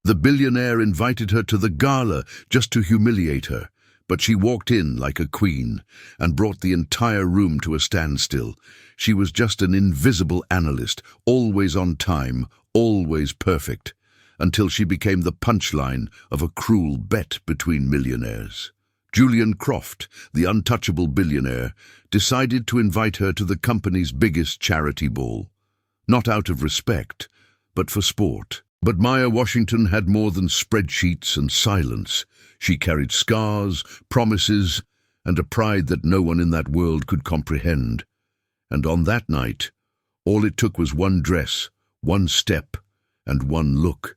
The billionaire invited her to the gala just to humiliate her, but she walked in like a queen and brought the entire room to a standstill. She was just an invisible analyst, always on time, always perfect, until she became the punchline of a cruel bet between millionaires. Julian Croft, the untouchable billionaire, decided to invite her to the company's biggest charity ball. Not out of respect, but for sport. But Maya Washington had more than spreadsheets and silence. She carried scars, promises, and a pride that no one in that world could comprehend. And on that night, all it took was one dress, one step, and one look.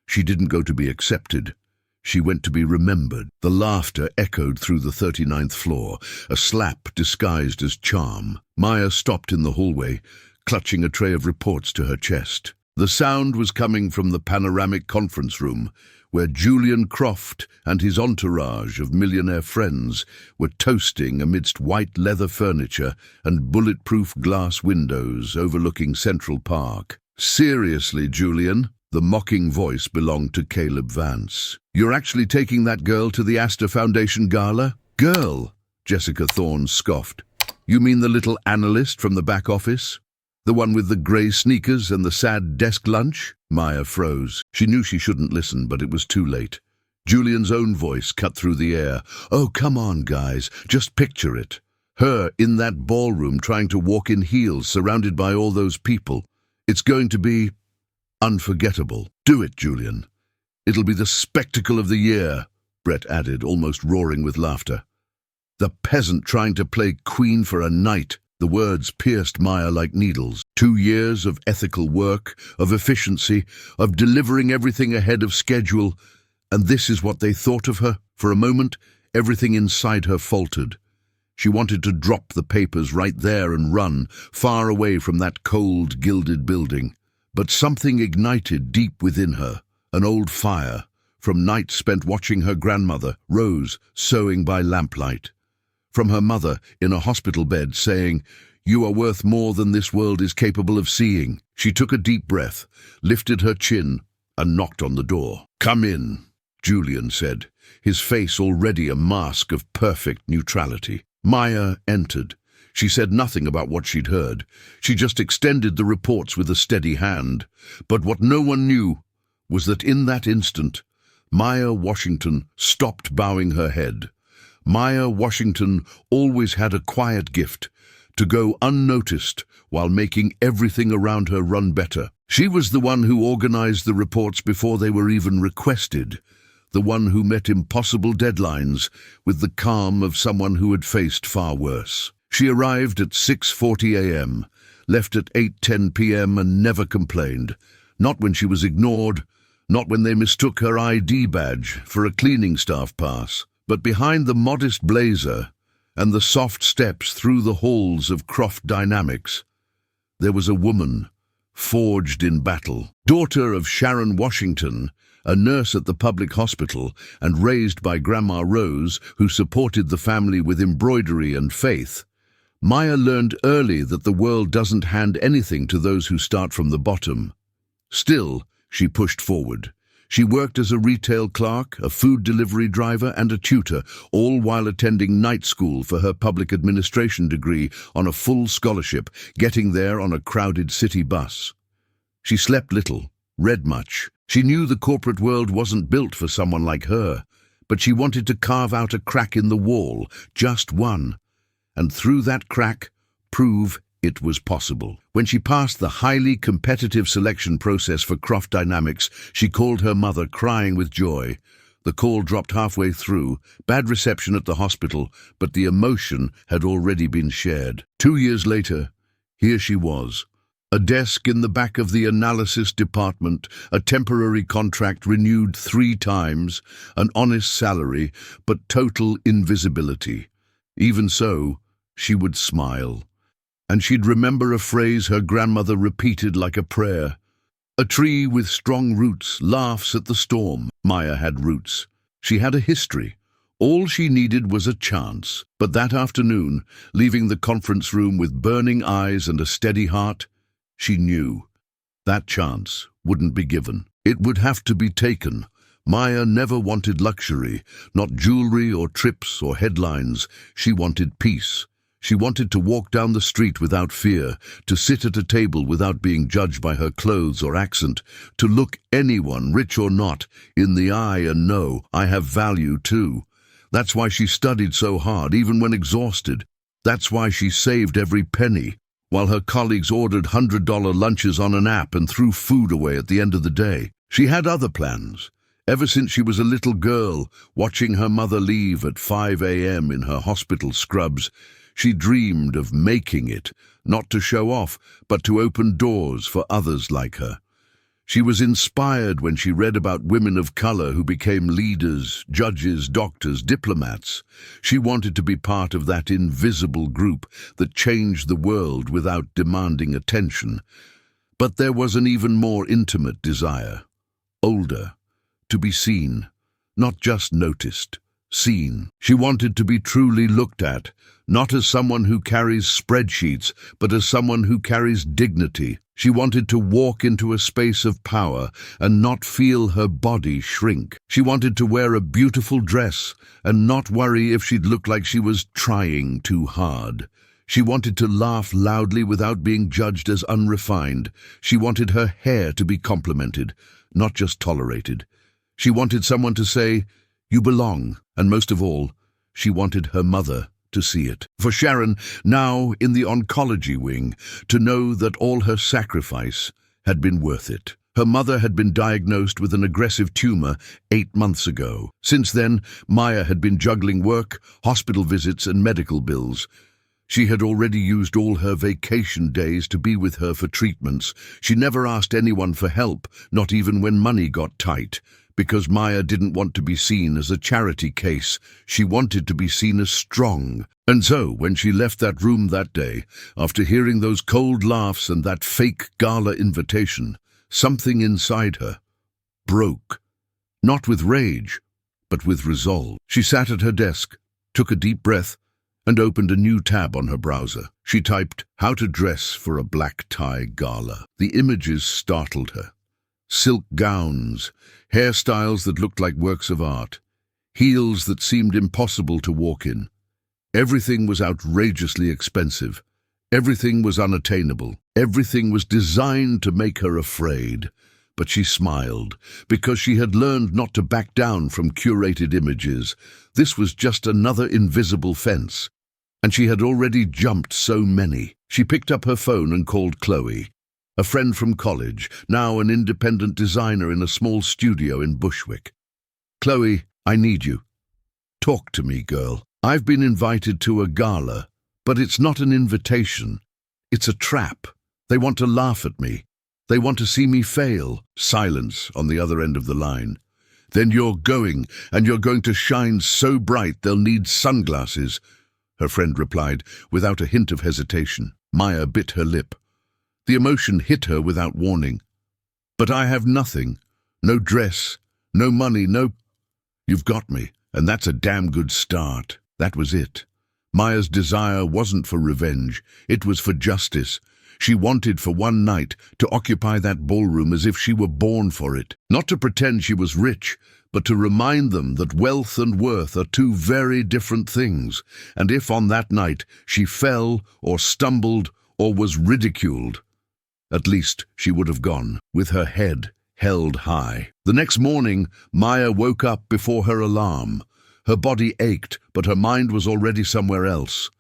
She didn't go to be accepted. She went to be remembered. The laughter echoed through the 39th floor, a slap disguised as charm. Maya stopped in the hallway, clutching a tray of reports to her chest. The sound was coming from the panoramic conference room, where Julian Croft and his entourage of millionaire friends were toasting amidst white leather furniture and bulletproof glass windows overlooking Central Park. "Seriously, Julian?" The mocking voice belonged to Caleb Vance. "You're actually taking that girl to the Astor Foundation gala?" "Girl?" Jessica Thorne scoffed. "You mean the little analyst from the back office? The one with the grey sneakers and the sad desk lunch?" Maya froze. She knew she shouldn't listen, but it was too late. Julian's own voice cut through the air. "Oh, come on, guys. Just picture it. Her in that ballroom trying to walk in heels, surrounded by all those people. It's going to be unforgettable. Do it, Julian. It'll be the spectacle of the year," Brett added, almost roaring with laughter. "The peasant trying to play queen for a night." The words pierced Maya like needles. 2 years of ethical work, of efficiency, of delivering everything ahead of schedule, and this is what they thought of her. For a moment, everything inside her faltered. She wanted to drop the papers right there and run, far away from that cold, gilded building. But something ignited deep within her, an old fire, from nights spent watching her grandmother, Rose, sewing by lamplight. From her mother in a hospital bed saying, "You are worth more than this world is capable of seeing." She took a deep breath, lifted her chin, and knocked on the door. "Come in," Julian said, his face already a mask of perfect neutrality. Maya entered. She said nothing about what she'd heard. She just extended the reports with a steady hand. But what no one knew was that in that instant, Maya Washington stopped bowing her head. Maya Washington always had a quiet gift, to go unnoticed while making everything around her run better. She was the one who organized the reports before they were even requested, the one who met impossible deadlines with the calm of someone who had faced far worse. She arrived at 6:40 a.m., left at 8:10 p.m. and never complained. Not when she was ignored, not when they mistook her ID badge for a cleaning staff pass. But behind the modest blazer and the soft steps through the halls of Croft Dynamics, there was a woman, forged in battle. Daughter of Sharon Washington, a nurse at the public hospital, and raised by Grandma Rose, who supported the family with embroidery and faith, Maya learned early that the world doesn't hand anything to those who start from the bottom. Still, she pushed forward. She worked as a retail clerk, a food delivery driver, and a tutor, all while attending night school for her public administration degree on a full scholarship, getting there on a crowded city bus. She slept little, read much. She knew the corporate world wasn't built for someone like her, but she wanted to carve out a crack in the wall, just one, and through that crack, prove it was possible. When she passed the highly competitive selection process for Croft Dynamics, she called her mother, crying with joy. The call dropped halfway through, bad reception at the hospital, but the emotion had already been shared. 2 years later, here she was. A desk in the back of the analysis department, a temporary contract renewed 3 times, an honest salary, but total invisibility. Even so, she would smile. And she'd remember a phrase her grandmother repeated like a prayer. "A tree with strong roots laughs at the storm." Maya had roots. She had a history. All she needed was a chance. But that afternoon, leaving the conference room with burning eyes and a steady heart, she knew that chance wouldn't be given. It would have to be taken. Maya never wanted luxury, not jewelry or trips or headlines. She wanted peace. She wanted to walk down the street without fear, to sit at a table without being judged by her clothes or accent, to look anyone, rich or not, in the eye and know, I have value too. That's why she studied so hard, even when exhausted. That's why she saved every penny, while her colleagues ordered $100 lunches on an app and threw food away at the end of the day. She had other plans. Ever since she was a little girl, watching her mother leave at 5 a.m. in her hospital scrubs, she dreamed of making it, not to show off, but to open doors for others like her. She was inspired when she read about women of color who became leaders, judges, doctors, diplomats. She wanted to be part of that invisible group that changed the world without demanding attention. But there was an even more intimate desire. Older. To be seen. Not just noticed. Seen. She wanted to be truly looked at, not as someone who carries spreadsheets, but as someone who carries dignity. She wanted to walk into a space of power and not feel her body shrink. She wanted to wear a beautiful dress and not worry if she'd look like she was trying too hard. She wanted to laugh loudly without being judged as unrefined. She wanted her hair to be complimented, not just tolerated. She wanted someone to say, "You belong," and most of all, she wanted her mother to see it. For Sharon, now in the oncology wing, to know that all her sacrifice had been worth it. Her mother had been diagnosed with an aggressive tumor 8 months ago. Since then, Maya had been juggling work, hospital visits, and medical bills. She had already used all her vacation days to be with her for treatments. She never asked anyone for help, not even when money got tight. Because Maya didn't want to be seen as a charity case. She wanted to be seen as strong. And so, when she left that room that day, after hearing those cold laughs and that fake gala invitation, something inside her broke. Not with rage, but with resolve. She sat at her desk, took a deep breath, and opened a new tab on her browser. She typed, "How to dress for a black tie gala." The images startled her. Silk gowns, hairstyles that looked like works of art, heels that seemed impossible to walk in. Everything was outrageously expensive. Everything was unattainable. Everything was designed to make her afraid. But she smiled, because she had learned not to back down from curated images. This was just another invisible fence. And she had already jumped so many. She picked up her phone and called Chloe, a friend from college, now an independent designer in a small studio in Bushwick. "Chloe, I need you. Talk to me, girl. I've been invited to a gala, but it's not an invitation. It's a trap. They want to laugh at me. They want to see me fail." Silence on the other end of the line. "Then you're going, and you're going to shine so bright they'll need sunglasses," her friend replied, without a hint of hesitation. Maya bit her lip. The emotion hit her without warning. "But I have nothing. No dress, no money, no—" "You've got me, and that's a damn good start." That was it. Maya's desire wasn't for revenge. It was for justice. She wanted for one night to occupy that ballroom as if she were born for it. Not to pretend she was rich, but to remind them that wealth and worth are two very different things. And if on that night she fell or stumbled or was ridiculed, at least she would have gone with her head held high. The next morning, Maya woke up before her alarm. Her body ached, but her mind was already somewhere else.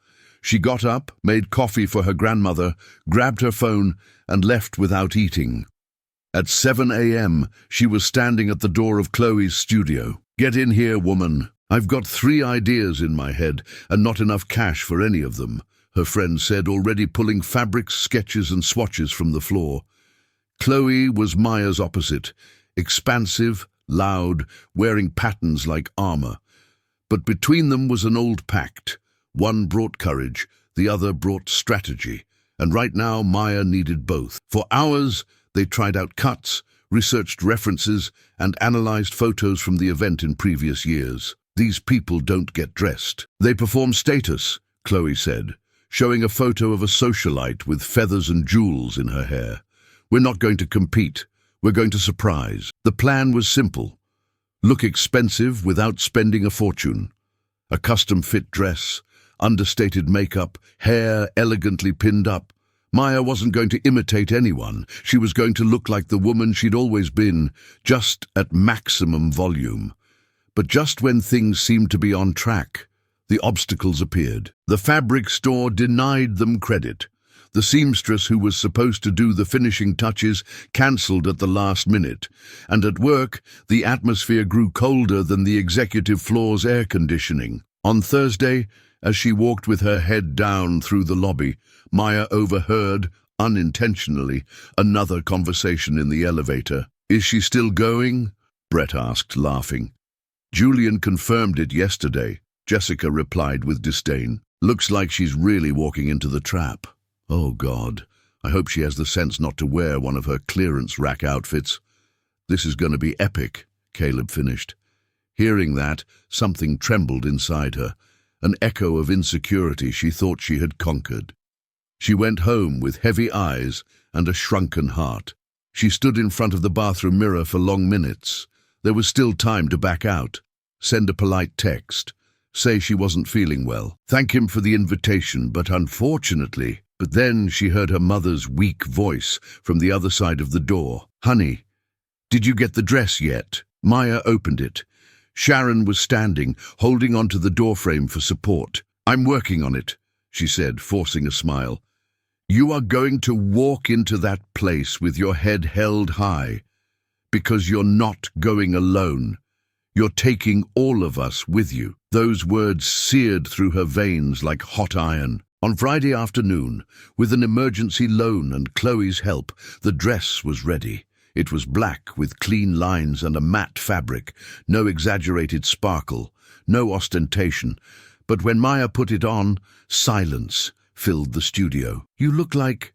She got up, made coffee for her grandmother, grabbed her phone, and left without eating. At 7 a.m., she was standing at the door of Chloe's studio. "Get in here, woman. I've got 3 ideas in my head, and not enough cash for any of them," her friend said, already pulling fabrics, sketches, and swatches from the floor. Chloe was Maya's opposite, expansive, loud, wearing patterns like armor. But between them was an old pact. One brought courage, the other brought strategy, and right now Maya needed both. For hours, they tried out cuts, researched references, and analyzed photos from the event in previous years. "These people don't get dressed. They perform status," Chloe said, showing a photo of a socialite with feathers and jewels in her hair. "We're not going to compete. We're going to surprise. The plan was simple. Look expensive without spending a fortune. A custom-fit dress, understated makeup, hair elegantly pinned up. Maya wasn't going to imitate anyone. She was going to look like the woman she'd always been, just at maximum volume. But just when things seemed to be on track, the obstacles appeared. The fabric store denied them credit. The seamstress who was supposed to do the finishing touches cancelled at the last minute, and at work, the atmosphere grew colder than the executive floor's air conditioning. On Thursday, as she walked with her head down through the lobby, Maya overheard, unintentionally, another conversation in the elevator. "Is she still going?" Brett asked, laughing. "Julian confirmed it yesterday," Jessica replied with disdain. "Looks like she's really walking into the trap." "Oh, God. I hope she has the sense not to wear one of her clearance rack outfits. This is going to be epic," Caleb finished. Hearing that, something trembled inside her, an echo of insecurity she thought she had conquered. She went home with heavy eyes and a shrunken heart. She stood in front of the bathroom mirror for long minutes. There was still time to back out, send a polite text, say she wasn't feeling well, thank him for the invitation, but unfortunately... But then she heard her mother's weak voice from the other side of the door. "Honey, did you get the dress yet?" Maya opened it. Sharon was standing, holding onto the doorframe for support. "I'm working on it," she said, forcing a smile. "You are going to walk into that place with your head held high, because you're not going alone. You're taking all of us with you." Those words seared through her veins like hot iron. On Friday afternoon, with an emergency loan and Chloe's help, the dress was ready. It was black with clean lines and a matte fabric, no exaggerated sparkle, no ostentation. But when Maya put it on, silence filled the studio. "You look like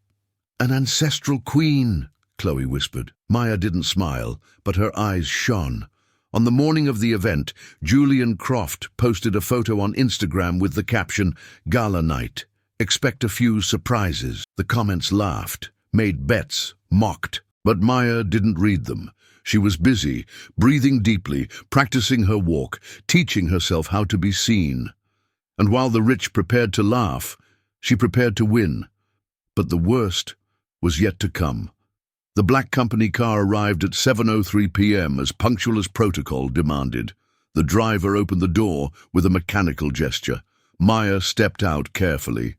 an ancestral queen," Chloe whispered. Maya didn't smile, but her eyes shone. On the morning of the event, Julian Croft posted a photo on Instagram with the caption, "Gala night. Expect a few surprises." The comments laughed, made bets, mocked. But Maya didn't read them. She was busy, breathing deeply, practicing her walk, teaching herself how to be seen. And while the rich prepared to laugh, she prepared to win. But the worst was yet to come. The black company car arrived at 7:03 p.m. as punctual as protocol demanded. The driver opened the door with a mechanical gesture. Maya stepped out carefully.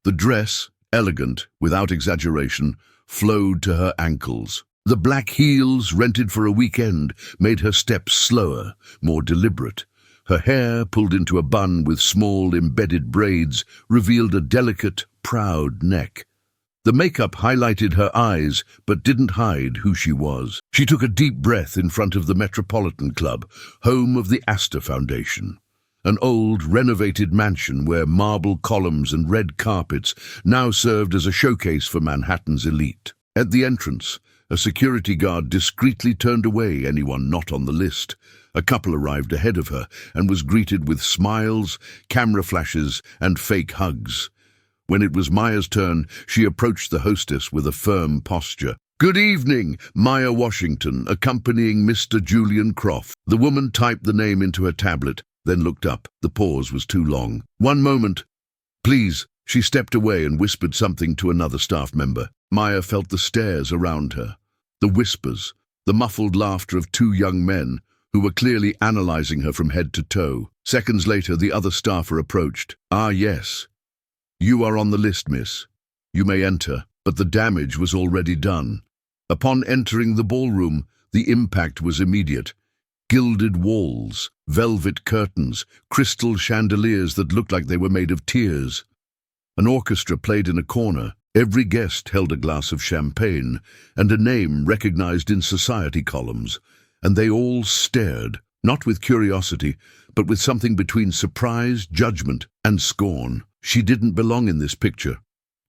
The dress, elegant, without exaggeration, flowed to her ankles. The black heels, rented for a weekend, made her steps slower, more deliberate. Her hair, pulled into a bun with small embedded braids, revealed a delicate, proud neck. The makeup highlighted her eyes, but didn't hide who she was. She took a deep breath in front of the Metropolitan Club, home of the Astor Foundation. An old, renovated mansion where marble columns and red carpets now served as a showcase for Manhattan's elite. At the entrance, a security guard discreetly turned away anyone not on the list. A couple arrived ahead of her and was greeted with smiles, camera flashes, and fake hugs. When it was Maya's turn, she approached the hostess with a firm posture. "Good evening, Maya Washington, accompanying Mr. Julian Croft." The woman typed the name into her tablet, then looked up. The pause was too long. "One moment, please." She stepped away and whispered something to another staff member. Maya felt the stares around her, the whispers, the muffled laughter of two young men who were clearly analyzing her from head to toe. Seconds later, the other staffer approached. "Ah, yes. You are on the list, miss. You may enter." But the damage was already done. Upon entering the ballroom, the impact was immediate. Gilded walls, velvet curtains, crystal chandeliers that looked like they were made of tears. An orchestra played in a corner. Every guest held a glass of champagne and a name recognized in society columns, and they all stared, not with curiosity, but with something between surprise, judgment, and scorn. She didn't belong in this picture.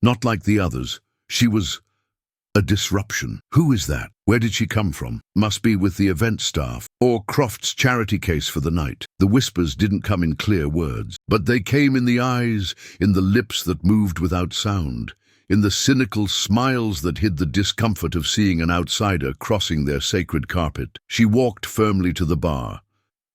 Not like the others. She was a disruption. Who is that? Where did she come from? Must be with the event staff, or Croft's charity case for the night. The whispers didn't come in clear words, but they came in the eyes, in the lips that moved without sound, in the cynical smiles that hid the discomfort of seeing an outsider crossing their sacred carpet. She walked firmly to the bar,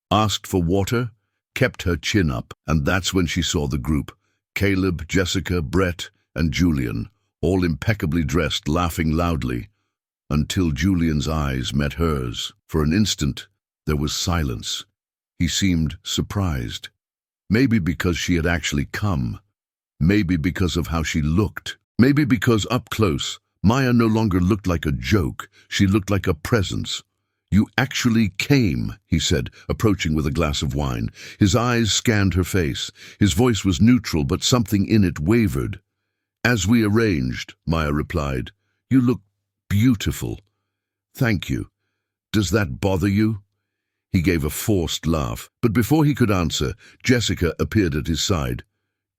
asked for water, kept her chin up, and that's when she saw the group: Caleb, Jessica, Brett, and Julian, all impeccably dressed, laughing loudly, until Julian's eyes met hers. For an instant, there was silence. He seemed surprised. Maybe because she had actually come. Maybe because of how she looked. Maybe because up close, Maya no longer looked like a joke. She looked like a presence. "You actually came," he said, approaching with a glass of wine. His eyes scanned her face. His voice was neutral, but something in it wavered. "As we arranged," Maya replied. "You look beautiful." "Thank you. Does that bother you?" He gave a forced laugh, but before he could answer, Jessica appeared at his side.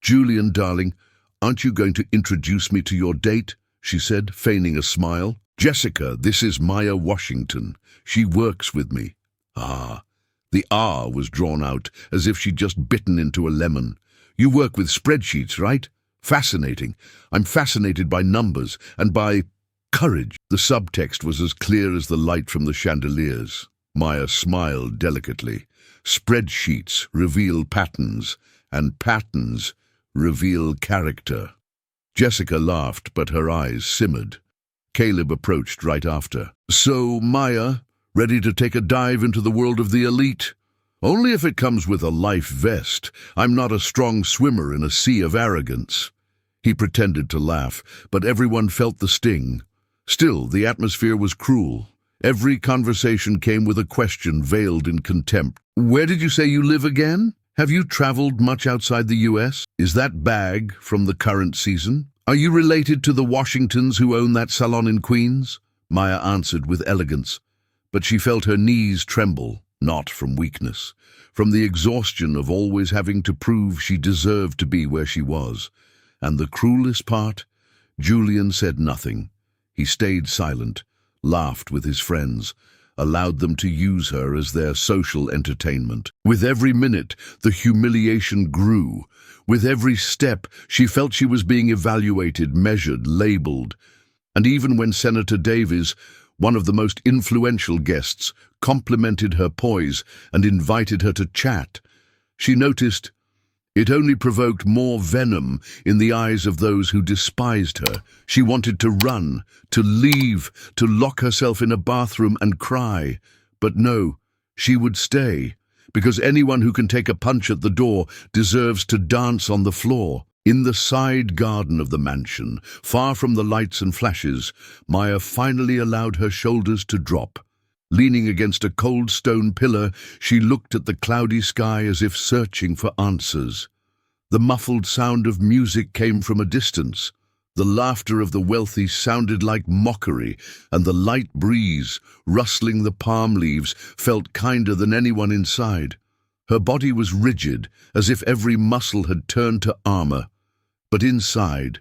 "Julian, darling, aren't you going to introduce me to your date?" she said, feigning a smile. "Jessica, this is Maya Washington. She works with me." Ah, the R was drawn out, as if she'd just bitten into a lemon. "You work with spreadsheets, right? Fascinating. I'm fascinated by numbers and by courage." The subtext was as clear as the light from the chandeliers. Maya smiled delicately. Spreadsheets reveal patterns, and patterns reveal character. Jessica laughed, but her eyes simmered. Caleb approached right after. "So, Maya, ready to take a dive into the world of the elite?" "Only if it comes with a life vest. I'm not a strong swimmer in a sea of arrogance." He pretended to laugh, but everyone felt the sting. Still, the atmosphere was cruel. Every conversation came with a question veiled in contempt. "Where did you say you live again? Have you traveled much outside the US? Is that bag from the current season? Are you related to the Washingtons who own that salon in Queens?" Maya answered with elegance, but she felt her knees tremble, not from weakness, from the exhaustion of always having to prove she deserved to be where she was. And the cruelest part? Julian said nothing. He stayed silent, laughed with his friends, allowed them to use her as their social entertainment. With every minute, the humiliation grew. With every step, she felt she was being evaluated, measured, labeled. And even when Senator Davies, one of the most influential guests, complimented her poise and invited her to chat, she noticed it only provoked more venom in the eyes of those who despised her. She wanted to run, to leave, to lock herself in a bathroom and cry. But no, she would stay, because anyone who can take a punch at the door deserves to dance on the floor. In the side garden of the mansion, far from the lights and flashes, Maya finally allowed her shoulders to drop. Leaning against a cold stone pillar, she looked at the cloudy sky as if searching for answers. The muffled sound of music came from a distance. The laughter of the wealthy sounded like mockery, and the light breeze, rustling the palm leaves, felt kinder than anyone inside. Her body was rigid, as if every muscle had turned to armor. But inside,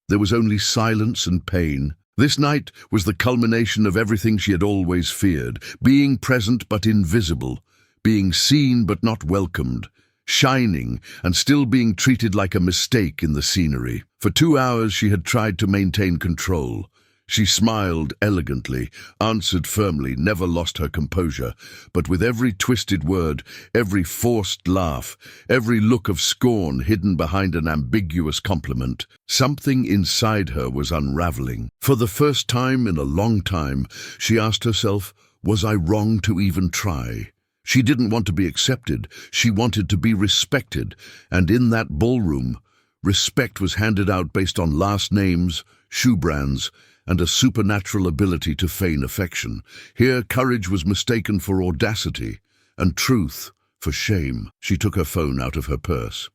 there was only silence and pain. This night was the culmination of everything she had always feared, being present but invisible, being seen but not welcomed, shining and still being treated like a mistake in the scenery. For 2 hours she had tried to maintain control. She smiled elegantly, answered firmly, never lost her composure, but with every twisted word, every forced laugh, every look of scorn hidden behind an ambiguous compliment, something inside her was unraveling. For the first time in a long time, she asked herself, was I wrong to even try? She didn't want to be accepted, she wanted to be respected, and in that ballroom, respect was handed out based on last names, shoe brands, and a supernatural ability to feign affection. Here, courage was mistaken for audacity, and truth for shame. She took her phone out of her purse,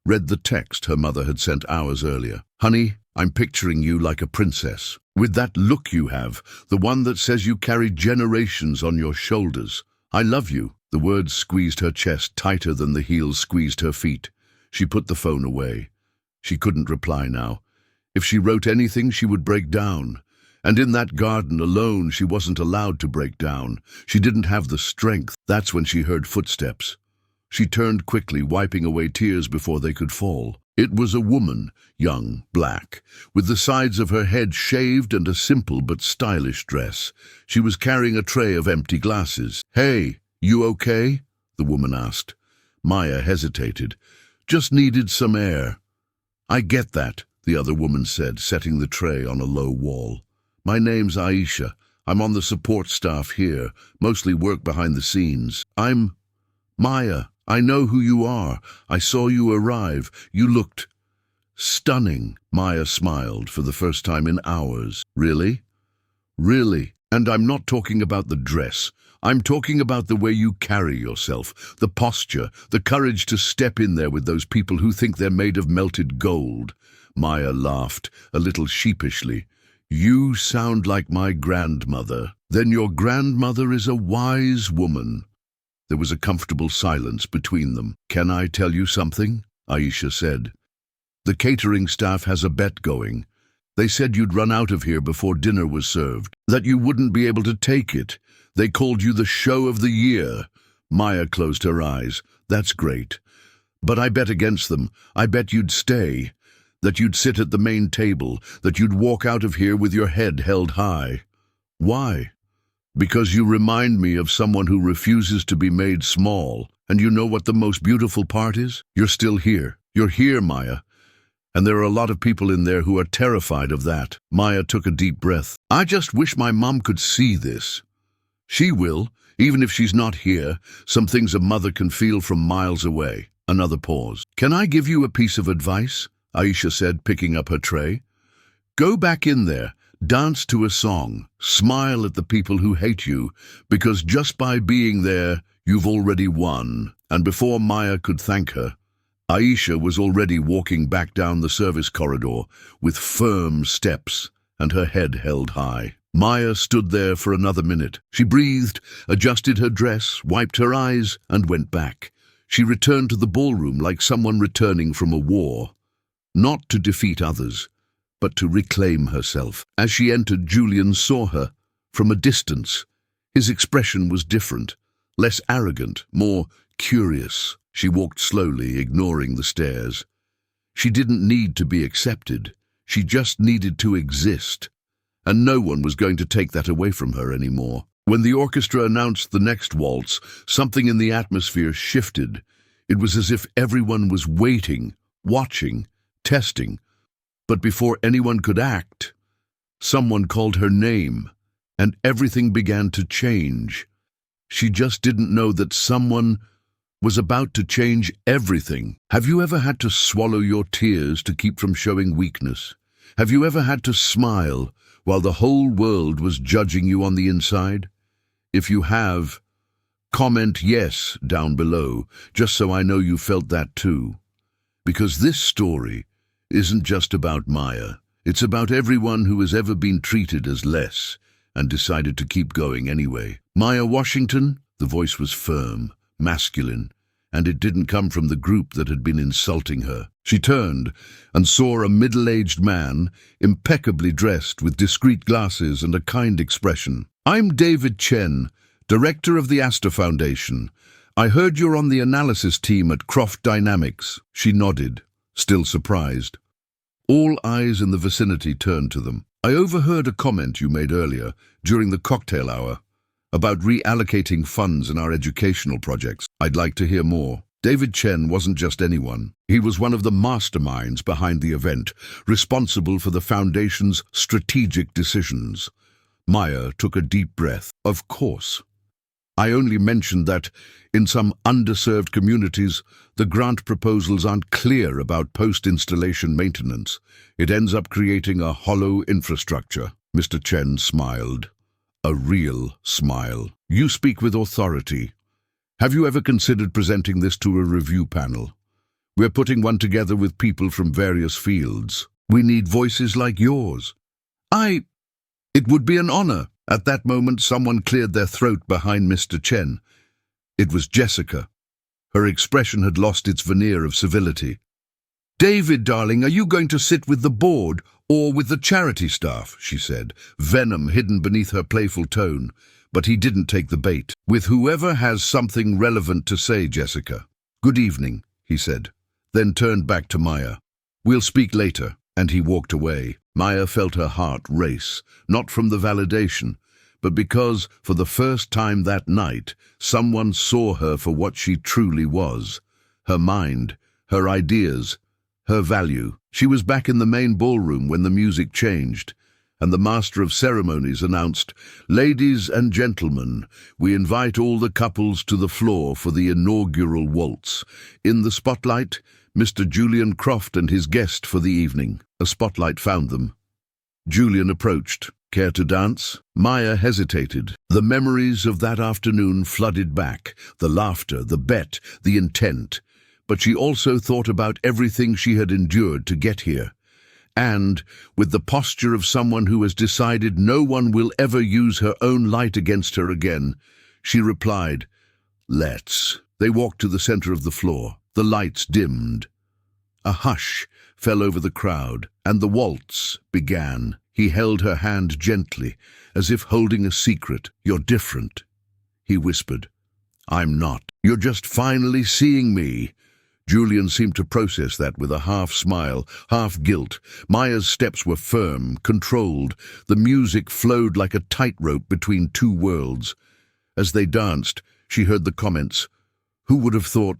read the text her mother had sent hours earlier. "Honey, I'm picturing you like a princess, with that look you have, the one that says you carry generations on your shoulders. I love you." The words squeezed her chest tighter than the heels squeezed her feet. She put the phone away. She couldn't reply now. If she wrote anything, she would break down. And in that garden alone, she wasn't allowed to break down. She didn't have the strength. That's when she heard footsteps. She turned quickly, wiping away tears before they could fall. It was a woman, young, black, with the sides of her head shaved and a simple but stylish dress. She was carrying a tray of empty glasses. "Hey, you okay?" the woman asked. Maya hesitated. "Just needed some air." "I get that," the other woman said, setting the tray on a low wall. "My name's Aisha. I'm on the support staff here, mostly work behind the scenes. I'm Maya. I know who you are. I saw you arrive. You looked stunning." Maya smiled for the first time in hours. "Really? Really? And I'm not talking about the dress. I'm talking about the way you carry yourself, the posture, the courage to step in there with those people who think they're made of melted gold." Maya laughed, a little sheepishly. "You sound like my grandmother." "Then your grandmother is a wise woman." There was a comfortable silence between them. "Can I tell you something?" Aisha said. "The catering staff has a bet going. They said you'd run out of here before dinner was served, that you wouldn't be able to take it. They called you the show of the year." Maya closed her eyes. "That's great. But I bet against them. I bet you'd stay, that you'd sit at the main table, that you'd walk out of here with your head held high." "Why?" "Because you remind me of someone who refuses to be made small. And you know what the most beautiful part is? You're still here. You're here, Maya. And there are a lot of people in there who are terrified of that." Maya took a deep breath. "I just wish my mom could see this." "She will, even if she's not here. Some things a mother can feel from miles away." Another pause. "Can I give you a piece of advice?" Aisha said, picking up her tray. "Go back in there. Dance to a song. Smile at the people who hate you, because just by being there, you've already won." And before Maya could thank her, Aisha was already walking back down the service corridor with firm steps and her head held high. Maya stood there for another minute. She breathed, adjusted her dress, wiped her eyes, and went back. She returned to the ballroom like someone returning from a war, not to defeat others, but to reclaim herself. As she entered, Julian saw her from a distance. His expression was different, less arrogant, more curious. She walked slowly, ignoring the stares. She didn't need to be accepted. She just needed to exist. And no one was going to take that away from her anymore. When the orchestra announced the next waltz, something in the atmosphere shifted. It was as if everyone was waiting, watching, testing. But before anyone could act, someone called her name, and everything began to change. She just didn't know that someone was about to change everything. Have you ever had to swallow your tears to keep from showing weakness? Have you ever had to smile while the whole world was judging you on the inside? If you have, comment yes down below, just so I know you felt that too. Because this story isn't just about Maya. It's about everyone who has ever been treated as less and decided to keep going anyway. Maya Washington, the voice was firm, masculine, and it didn't come from the group that had been insulting her. She turned and saw a middle-aged man, impeccably dressed with discreet glasses and a kind expression. "I'm David Chen, director of the Astor Foundation. I heard you're on the analysis team at Croft Dynamics." She nodded, still surprised. All eyes in the vicinity turned to them. "I overheard a comment you made earlier, during the cocktail hour, about reallocating funds in our educational projects. I'd like to hear more." David Chen wasn't just anyone. He was one of the masterminds behind the event, responsible for the Foundation's strategic decisions. Maya took a deep breath. "Of course. I only mentioned that in some underserved communities, the grant proposals aren't clear about post-installation maintenance. It ends up creating a hollow infrastructure." Mr. Chen smiled. A real smile. "You speak with authority. Have you ever considered presenting this to a review panel? We're putting one together with people from various fields. We need voices like yours." It would be an honor." At that moment, someone cleared their throat behind Mr. Chen. It was Jessica. Her expression had lost its veneer of civility. "David, darling, are you going to sit with the board or with the charity staff?" she said, venom hidden beneath her playful tone. But he didn't take the bait. "With whoever has something relevant to say, Jessica." "Good evening," he said, then turned back to Maya. "We'll speak later," and he walked away. Maya felt her heart race, not from the validation, but because, for the first time that night, someone saw her for what she truly was. Her mind, her ideas, her value. She was back in the main ballroom when the music changed, and the master of ceremonies announced, "Ladies and gentlemen, we invite all the couples to the floor for the inaugural waltz. In the spotlight, Mr. Julian Croft and his guest for the evening." A spotlight found them. Julian approached. "Care to dance?" Maya hesitated. The memories of that afternoon flooded back, the laughter, the bet, the intent. But she also thought about everything she had endured to get here. And, with the posture of someone who has decided no one will ever use her own light against her again, she replied, "Let's." They walked to the center of the floor. The lights dimmed. A hush fell over the crowd, and the waltz began. He held her hand gently, as if holding a secret. "You're different," he whispered. "I'm not. You're just finally seeing me." Julian seemed to process that with a half-smile, half-guilt. Maya's steps were firm, controlled. The music flowed like a tightrope between two worlds. As they danced, she heard the comments. "Who would have thought?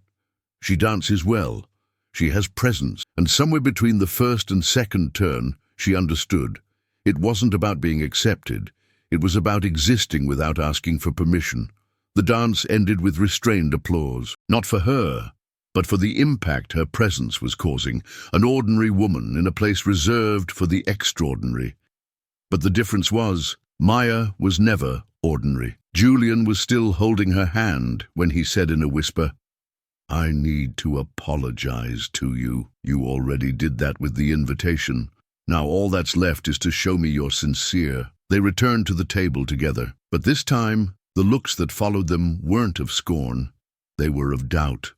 She dances well. She has presence." And somewhere between the first and second turn, she understood. It wasn't about being accepted. It was about existing without asking for permission. The dance ended with restrained applause. Not for her, but for the impact her presence was causing, an ordinary woman in a place reserved for the extraordinary. But the difference was, Maya was never ordinary. Julian was still holding her hand when he said in a whisper, "I need to apologize to you. You already did that with the invitation. Now all that's left is to show me you're sincere." They returned to the table together, but this time the looks that followed them weren't of scorn. They were of doubt,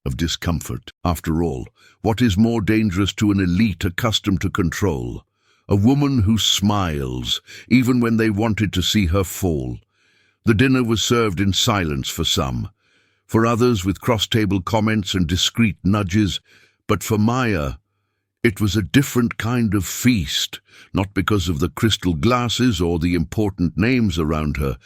of discomfort. After all, what is more dangerous to an elite accustomed to control? A woman who smiles, even when they wanted to see her fall. The dinner was served in silence for some, for others with cross-table comments and discreet nudges, but for Maya, it was a different kind of feast, not because of the crystal glasses or the important names around her,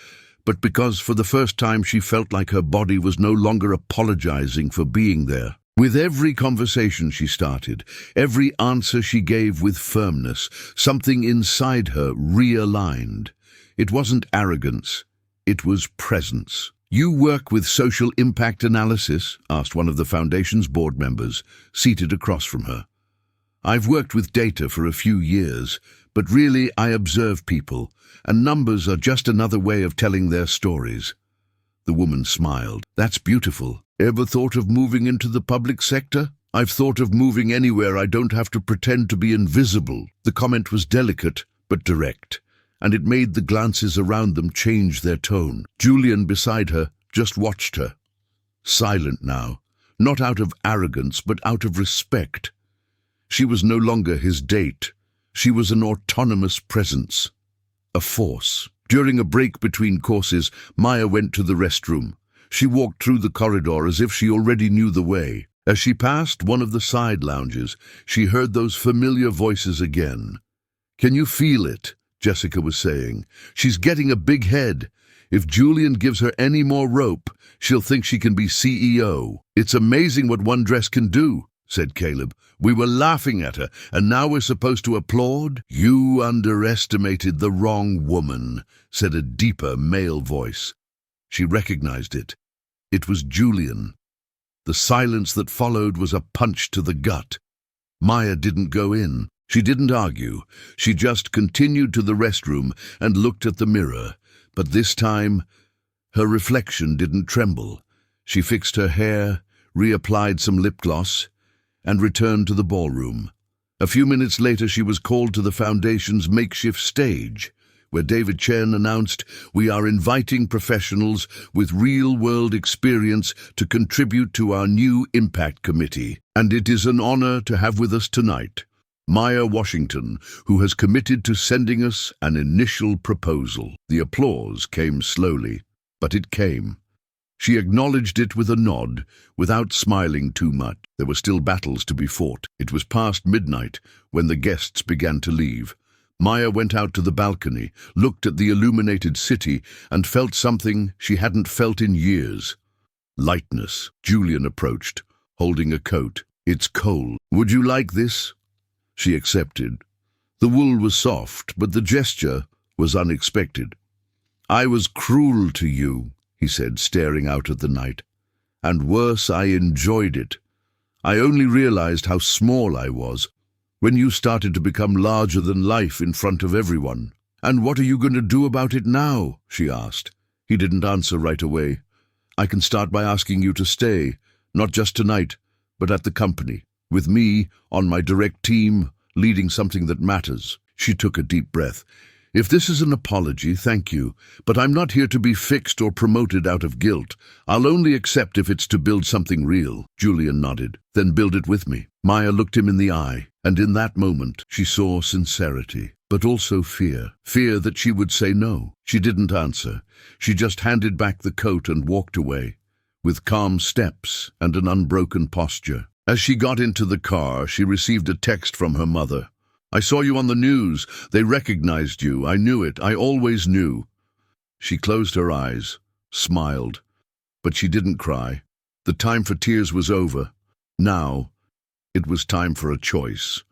but because for the first time she felt like her body was no longer apologizing for being there. With every conversation she started, every answer she gave with firmness, something inside her realigned. It wasn't arrogance, it was presence. "You work with social impact analysis?" asked one of the Foundation's board members, seated across from her. "I've worked with data for a few years, but really I observe people, and numbers are just another way of telling their stories." The woman smiled. "That's beautiful. Ever thought of moving into the public sector?" "I've thought of moving anywhere I don't have to pretend to be invisible." The comment was delicate but direct, and it made the glances around them change their tone. Julian beside her just watched her. Silent now, not out of arrogance but out of respect. She was no longer his date. She was an autonomous presence, a force. During a break between courses, Maya went to the restroom. She walked through the corridor as if she already knew the way. As she passed one of the side lounges, she heard those familiar voices again. "Can you feel it?" Jessica was saying. "She's getting a big head. If Julian gives her any more rope, she'll think she can be CEO. It's amazing what one dress can do," said Caleb. "We were laughing at her, and now we're supposed to applaud?" "You underestimated the wrong woman," said a deeper male voice. She recognized it. It was Julian. The silence that followed was a punch to the gut. Maya didn't go in. She didn't argue. She just continued to the restroom and looked at the mirror. But this time, her reflection didn't tremble. She fixed her hair, reapplied some lip gloss, and returned to the ballroom. A few minutes later, she was called to the Foundation's makeshift stage, where David Chen announced, "We are inviting professionals with real-world experience to contribute to our new Impact Committee, and it is an honor to have with us tonight Maya Washington, who has committed to sending us an initial proposal." The applause came slowly, but it came. She acknowledged it with a nod, without smiling too much. There were still battles to be fought. It was past midnight when the guests began to leave. Maya went out to the balcony, looked at the illuminated city, and felt something she hadn't felt in years. Lightness. Julian approached, holding a coat. "It's cold. Would you like this?" She accepted. The wool was soft, but the gesture was unexpected. "I was cruel to you," he said, staring out at the night. "And worse, I enjoyed it. I only realized how small I was when you started to become larger than life in front of everyone." "And what are you going to do about it now?" she asked. He didn't answer right away. "I can start by asking you to stay, not just tonight, but at the company, with me on my direct team, leading something that matters." She took a deep breath. "If this is an apology, thank you, but I'm not here to be fixed or promoted out of guilt. I'll only accept if it's to build something real." Julian nodded. "Then build it with me." Maya looked him in the eye, and in that moment she saw sincerity, but also fear. Fear that she would say no. She didn't answer. She just handed back the coat and walked away, with calm steps and an unbroken posture. As she got into the car, she received a text from her mother. "I saw you on the news. They recognized you. I knew it. I always knew." She closed her eyes, smiled, but she didn't cry. The time for tears was over. Now, it was time for a choice.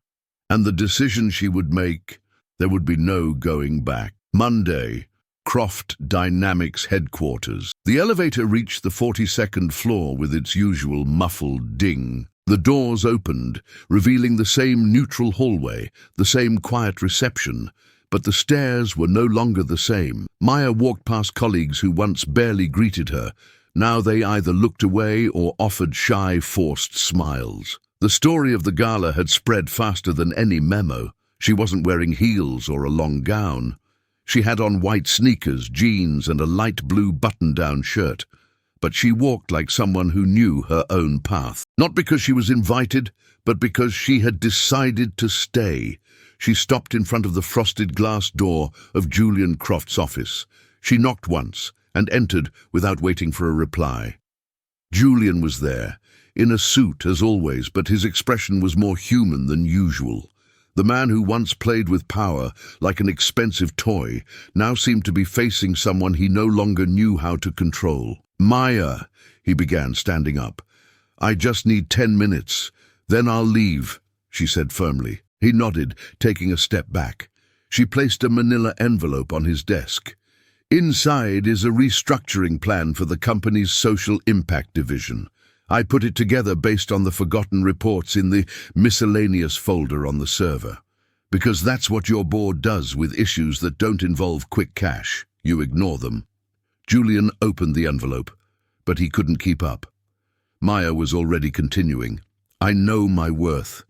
And the decision she would make, there would be no going back. Monday, Croft Dynamics headquarters. The elevator reached the 42nd floor with its usual muffled ding. The doors opened, revealing the same neutral hallway, the same quiet reception, but the stairs were no longer the same. Maya walked past colleagues who once barely greeted her. Now they either looked away or offered shy, forced smiles. The story of the gala had spread faster than any memo. She wasn't wearing heels or a long gown. She had on white sneakers, jeans, and a light blue button-down shirt. But she walked like someone who knew her own path. Not because she was invited, but because she had decided to stay. She stopped in front of the frosted glass door of Julian Croft's office. She knocked once and entered without waiting for a reply. Julian was there, in a suit as always, but his expression was more human than usual. The man who once played with power like an expensive toy now seemed to be facing someone he no longer knew how to control. "Maya," he began, standing up. "I just need 10 minutes. Then I'll leave," she said firmly. He nodded, taking a step back. She placed a manila envelope on his desk. "Inside is a restructuring plan for the company's social impact division. I put it together based on the forgotten reports in the miscellaneous folder on the server. Because that's what your board does with issues that don't involve quick cash. You ignore them." Julian opened the envelope, but he couldn't keep up. Maya was already continuing. "I know my worth,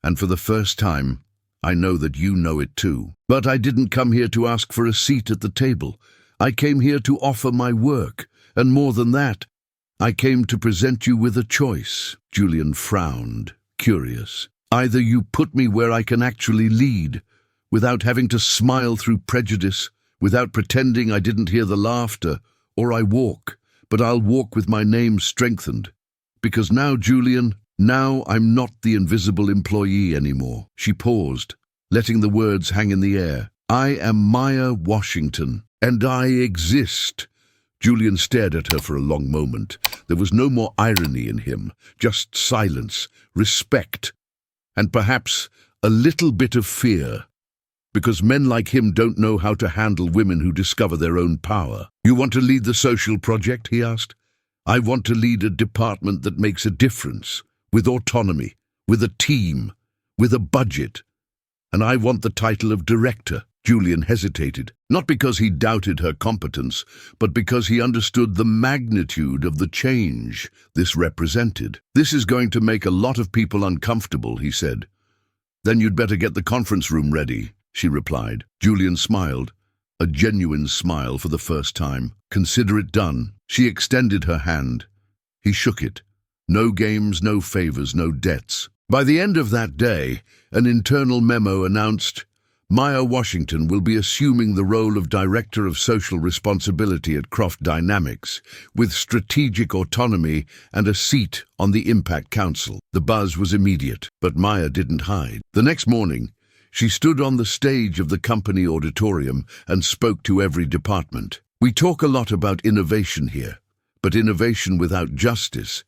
and for the first time, I know that you know it too. But I didn't come here to ask for a seat at the table. I came here to offer my work, and more than that, I came to present you with a choice." Julian frowned, curious. "Either you put me where I can actually lead, without having to smile through prejudice, without pretending I didn't hear the laughter, or I walk, but I'll walk with my name strengthened. Because now, Julian, now I'm not the invisible employee anymore." She paused, letting the words hang in the air. "I am Maya Washington, and I exist." Julian stared at her for a long moment. There was no more irony in him, just silence, respect, and perhaps a little bit of fear. Because men like him don't know how to handle women who discover their own power. "You want to lead the social project?" he asked. "I want to lead a department that makes a difference, with autonomy, with a team, with a budget. And I want the title of director." Julian hesitated, not because he doubted her competence, but because he understood the magnitude of the change this represented. "This is going to make a lot of people uncomfortable," he said. "Then you'd better get the conference room ready," she replied. Julian smiled, a genuine smile for the first time. "Consider it done." She extended her hand. He shook it. No games, no favors, no debts. By the end of that day, an internal memo announced, Maya Washington will be assuming the role of Director of Social Responsibility at Croft Dynamics, with strategic autonomy and a seat on the Impact Council. The buzz was immediate, but Maya didn't hide. The next morning, she stood on the stage of the company auditorium and spoke to every department. "We talk a lot about innovation here, but innovation without justice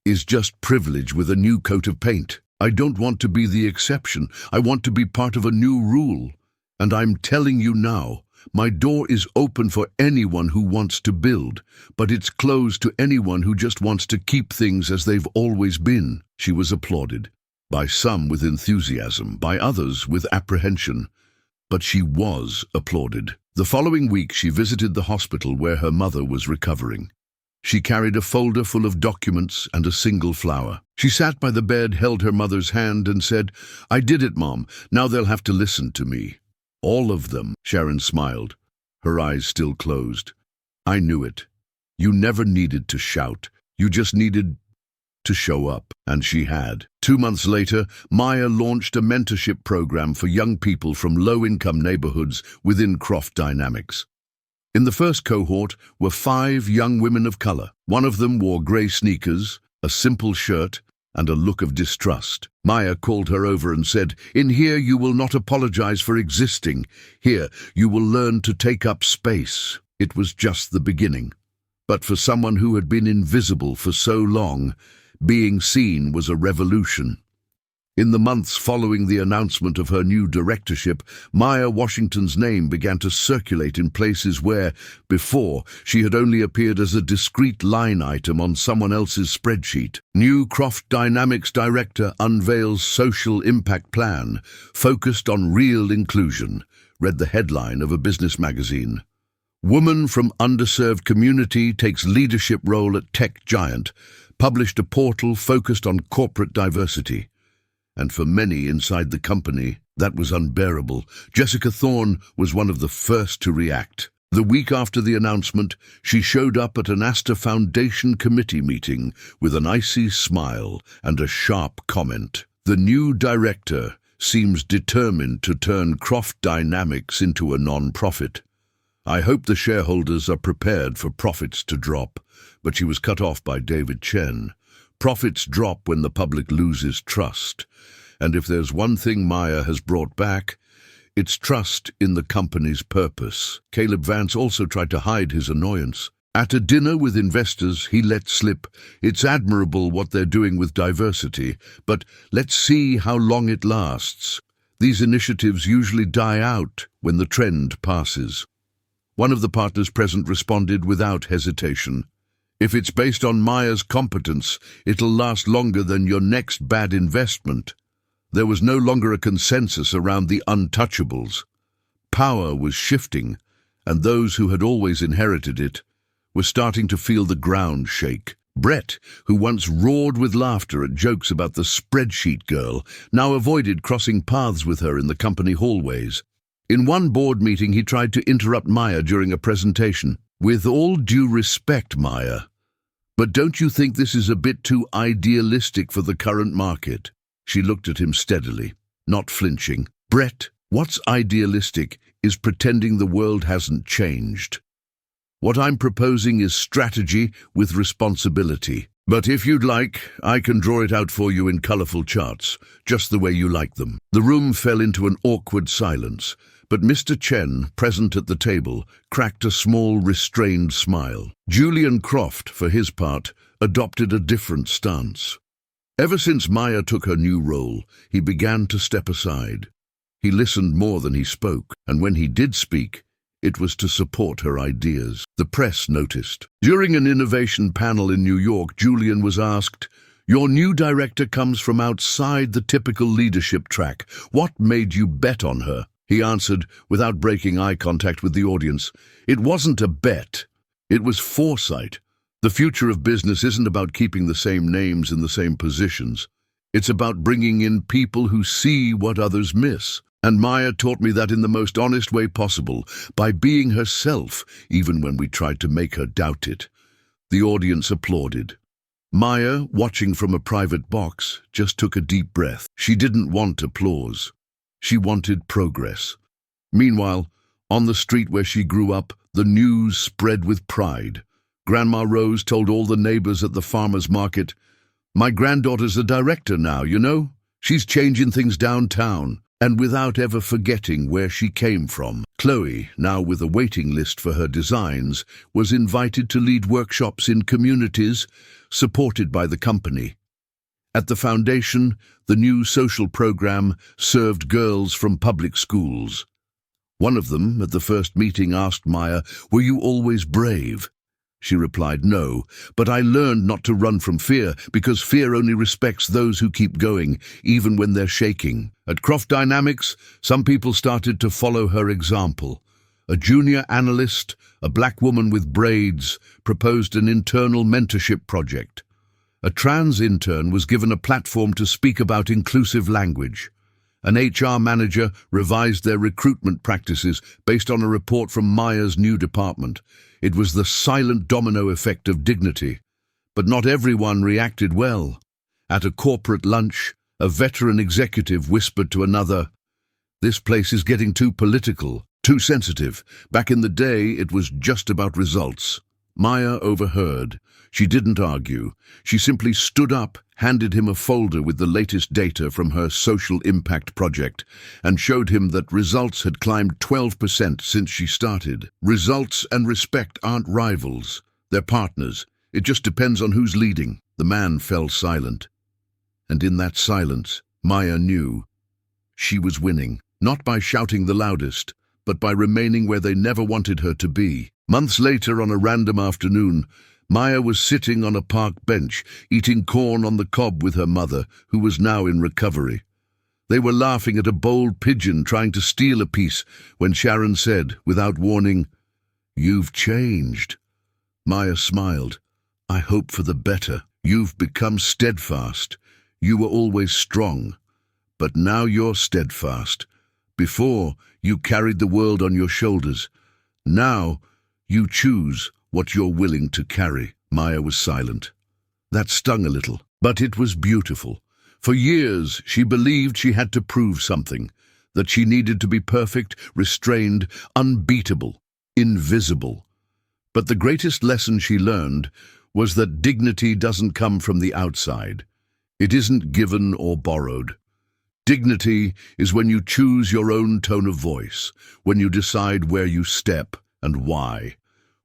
is just privilege with a new coat of paint. I don't want to be the exception. I want to be part of a new rule. And I'm telling you now, my door is open for anyone who wants to build, but it's closed to anyone who just wants to keep things as they've always been." She was applauded, by some with enthusiasm, by others with apprehension. But she was applauded. The following week, she visited the hospital where her mother was recovering. She carried a folder full of documents and a single flower. She sat by the bed, held her mother's hand, and said, "I did it, Mom. Now they'll have to listen to me." "All of them," Sharon smiled, her eyes still closed. "I knew it. You never needed to shout. You just needed to show up." And she had. 2 months later, Maya launched a mentorship program for young people from low-income neighborhoods within Croft Dynamics. In the first cohort were 5 young women of color. One of them wore gray sneakers, a simple shirt, and a look of distrust. Maya called her over and said, "In here you will not apologize for existing. Here you will learn to take up space." It was just the beginning. But for someone who had been invisible for so long, being seen was a revolution. In the months following the announcement of her new directorship, Maya Washington's name began to circulate in places where, before, she had only appeared as a discrete line item on someone else's spreadsheet. "New Croft Dynamics Director unveils social impact plan, focused on real inclusion," read the headline of a business magazine. "Woman from underserved community takes leadership role at tech giant," published a portal focused on corporate diversity. And for many inside the company, that was unbearable. Jessica Thorne was one of the first to react. The week after the announcement, she showed up at an Astor Foundation committee meeting with an icy smile and a sharp comment. "The new director seems determined to turn Croft Dynamics into a non-profit. I hope the shareholders are prepared for profits to drop." But she was cut off by David Chen. Profits drop when the public loses trust. And if there's one thing Maya has brought back, it's trust in the company's purpose. Caleb Vance also tried to hide his annoyance. At a dinner with investors, he let slip, "It's admirable what they're doing with diversity, but let's see how long it lasts. These initiatives usually die out when the trend passes." One of the partners present responded without hesitation, "If it's based on Maya's competence, it'll last longer than your next bad investment." There was no longer a consensus around the untouchables. Power was shifting, and those who had always inherited it were starting to feel the ground shake. Brett, who once roared with laughter at jokes about the spreadsheet girl, now avoided crossing paths with her in the company hallways. In one board meeting, he tried to interrupt Maya during a presentation. "With all due respect, Maya, but don't you think this is a bit too idealistic for the current market?" She looked at him steadily, not flinching. "Brett, what's idealistic is pretending the world hasn't changed. What I'm proposing is strategy with responsibility. But if you'd like, I can draw it out for you in colorful charts, just the way you like them." The room fell into an awkward silence, but Mr. Chen, present at the table, cracked a small, restrained smile. Julian Croft, for his part, adopted a different stance. Ever since Maya took her new role, he began to step aside. He listened more than he spoke, and when he did speak, it was to support her ideas. The press noticed. During an innovation panel in New York, Julian was asked, "Your new director comes from outside the typical leadership track. What made you bet on her?" He answered, without breaking eye contact with the audience, "It wasn't a bet. It was foresight. The future of business isn't about keeping the same names in the same positions. It's about bringing in people who see what others miss. And Maya taught me that in the most honest way possible, by being herself, even when we tried to make her doubt it." The audience applauded. Maya, watching from a private box, just took a deep breath. She didn't want applause. She wanted progress. Meanwhile, on the street where she grew up, the news spread with pride. Grandma Rose told all the neighbors at the farmer's market, "My granddaughter's a director now, you know? She's changing things downtown." And without ever forgetting where she came from, Chloe, now with a waiting list for her designs, was invited to lead workshops in communities supported by the company. At the foundation, the new social program served girls from public schools. One of them, at the first meeting, asked Maya, "Were you always brave?" She replied, "No, but I learned not to run from fear, because fear only respects those who keep going, even when they're shaking." At Croft Dynamics, some people started to follow her example. A junior analyst, a black woman with braids, proposed an internal mentorship project. A trans intern was given a platform to speak about inclusive language. An HR manager revised their recruitment practices based on a report from Maya's new department. It was the silent domino effect of dignity. But not everyone reacted well. At a corporate lunch, a veteran executive whispered to another, "This place is getting too political, too sensitive. Back in the day, it was just about results." Maya overheard. She didn't argue. She simply stood up, handed him a folder with the latest data from her social impact project, and showed him that results had climbed 12% since she started. Results and respect aren't rivals. They're partners. It just depends on who's leading. The man fell silent. And in that silence, Maya knew she was winning, not by shouting the loudest, but by remaining where they never wanted her to be. Months later, on a random afternoon, Maya was sitting on a park bench, eating corn on the cob with her mother, who was now in recovery. They were laughing at a bold pigeon trying to steal a piece when Sharon said, without warning, "You've changed." Maya smiled. "I hope for the better. You've become steadfast. You were always strong, but now you're steadfast. Before, you carried the world on your shoulders. Now, you choose what you're willing to carry." Maya was silent. That stung a little, but it was beautiful. For years, she believed she had to prove something, that she needed to be perfect, restrained, unbeatable, invisible. But the greatest lesson she learned was that dignity doesn't come from the outside. It isn't given or borrowed. Dignity is when you choose your own tone of voice, when you decide where you step and why.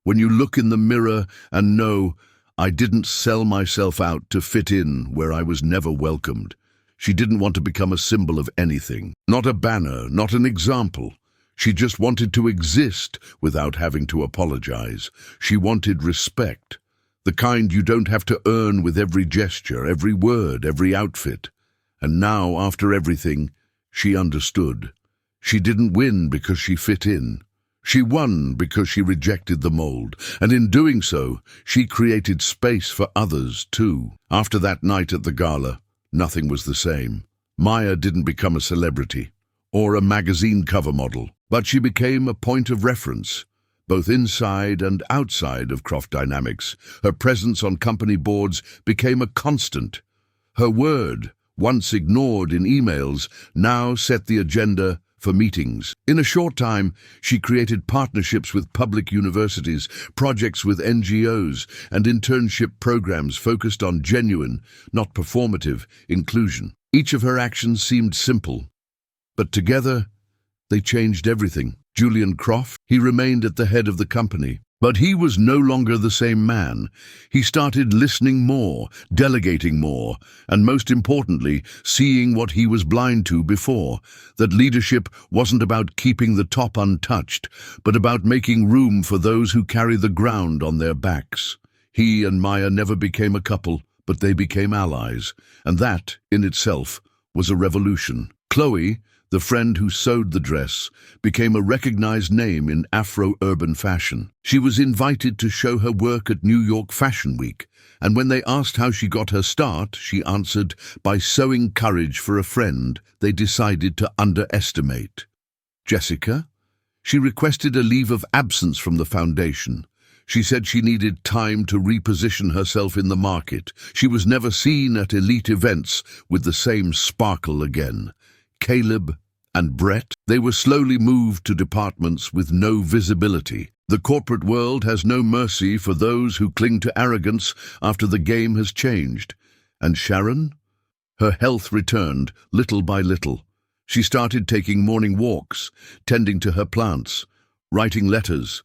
When you look in the mirror and know, "I didn't sell myself out to fit in where I was never welcomed." She didn't want to become a symbol of anything, not a banner, not an example. She just wanted to exist without having to apologize. She wanted respect, the kind you don't have to earn with every gesture, every word, every outfit. And now, after everything, she understood. She didn't win because she fit in. She won because she rejected the mold, and in doing so, she created space for others too. After that night at the gala, nothing was the same. Maya didn't become a celebrity or a magazine cover model, but she became a point of reference, both inside and outside of Croft Dynamics. Her presence on company boards became a constant. Her word, once ignored in emails, now set the agenda for meetings. In a short time, she created partnerships with public universities, projects with NGOs, and internship programs focused on genuine, not performative, inclusion. Each of her actions seemed simple, but together, they changed everything. Julian Croft, he remained at the head of the company, but he was no longer the same man. He started listening more, delegating more, and most importantly, seeing what he was blind to before, that leadership wasn't about keeping the top untouched, but about making room for those who carry the ground on their backs. He and Maya never became a couple, but they became allies, and that, in itself, was a revolution. Chloe, the friend who sewed the dress, became a recognized name in Afro-urban fashion. She was invited to show her work at New York Fashion Week, and when they asked how she got her start, she answered, "By sowing courage for a friend they decided to underestimate." Jessica? She requested a leave of absence from the foundation. She said she needed time to reposition herself in the market. She was never seen at elite events with the same sparkle again. Caleb And Brett, they were slowly moved to departments with no visibility. The corporate world has no mercy for those who cling to arrogance after the game has changed. And Sharon? Her health returned little by little. She started taking morning walks, tending to her plants, writing letters.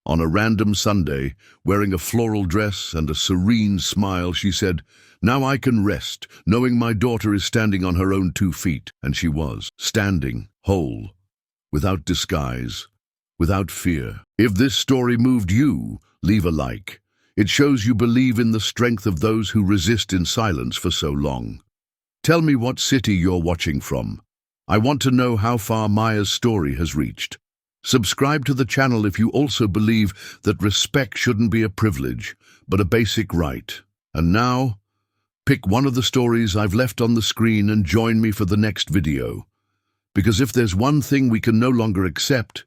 On a random Sunday, wearing a floral dress and a serene smile, she said, "Now I can rest, knowing my daughter is standing on her own 2 feet." And she was, standing, whole, without disguise, without fear. If this story moved you, leave a like. It shows you believe in the strength of those who resist in silence for so long. Tell me what city you're watching from. I want to know how far Maya's story has reached. Subscribe to the channel if you also believe that respect shouldn't be a privilege, but a basic right. And now, pick one of the stories I've left on the screen and join me for the next video. Because if there's one thing we can no longer accept,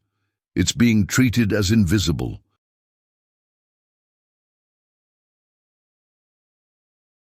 it's being treated as invisible.